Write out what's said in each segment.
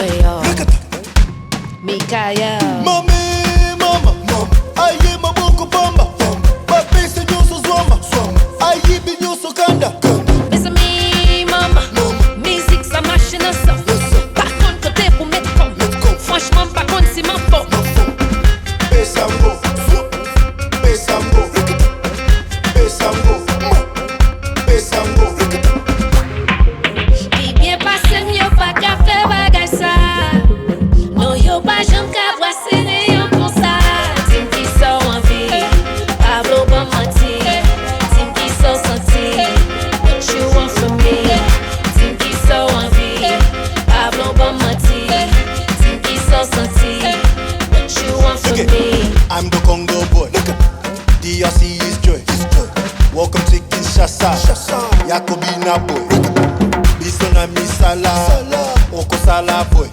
Creole, Mikael. Mami, mama, aye maboko bamba, papi se nyuso zwama, aye bi nyuso kanda. Miss me, mama, musique ça machine ça. Par contre côté pour mettre comme, franchement par contre c'est ma faute. Besambo, besambo, besambo, besambo. Qui bien passé mieux pas qu'à faire bagay ça. Non yo pas j'aime qu'à voir sénéon comme ça. Tim qui sort en vie, Pablo pas menti. Tim qui sort senti, what you want from me. Tim qui sort en vie, Pablo pas menti. Tim qui sort senti, what you want from me. I'm the Congo boy. DRC is joy. Welcome to Kinshasa. Yakobina boy. Bisona misala. Oko sala boy.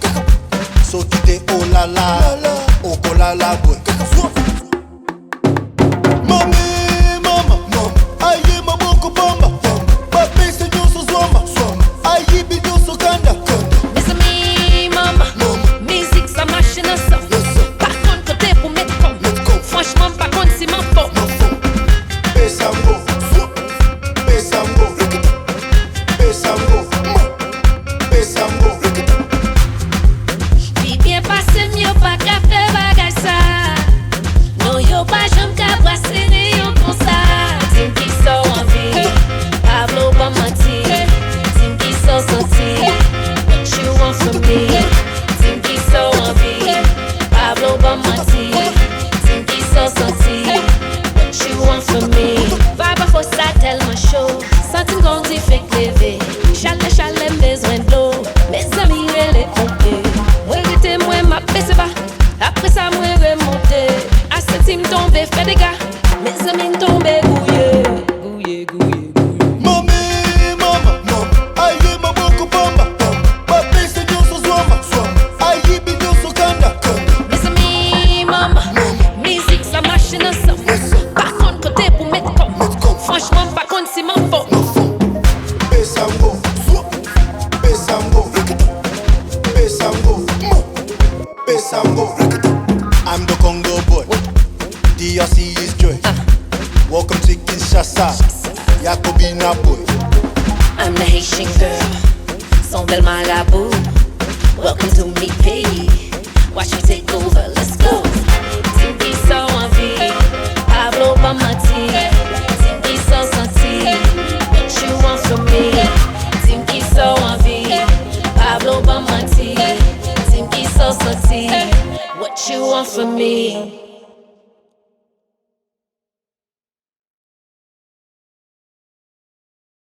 So kite olala. Oko lala boy. Mami, mama, aye maboko bamba. Papi se nyuso zwama. Aye bi nyuso kanda. Miss me, mama, musique ça machine ça. Par contre côté pour mettre comme, franchement par contre c'est ma faute. Besambo, besambo, besambo, besambo. Puis bien passé mieux pas qu'à faire bagay ça. Non yo pas j'aime qu'à brasser néon comme ça. Tim qui sort en vie, Pablo pas menti. Tim qui sort senti, what you want from me. Tim qui sort en vie, Pablo pas menti. Tim qui sort senti, what you want from me. Vibe faut ça tellement chaud, senti grandi fait lever. Chalet besoin de l'eau, mes amis les pompiers. Moi j'étais moi ma baisse bas, après ça moi remonter. À ce team tombé fait des gars, mes amis tombé gouillé, gouillé, gouillé, gouillé. Mami, mama, aye maboko bamba. Papi se nyuso zwama. Aye bi nyuso kanda. Mes amis, maman, musique ça machine ça. Par contre côté pour mettre comme, franchement par contre c'est ma faute. Besambo, besambo, besambo, besambo. I'm the Congo boy. DRC is joy. Welcome to Kinshasa. Yakobina boy. I'm the Haitian girl, son bel marabout. Welcome to me, P. Watch me take over, let's go. Tim qui sort en vie, Pablo pas menti. Tim qui sort senti, what you want from me. Tim qui sort en vie, Pablo pas menti. Tim qui sort senti, what you want from me.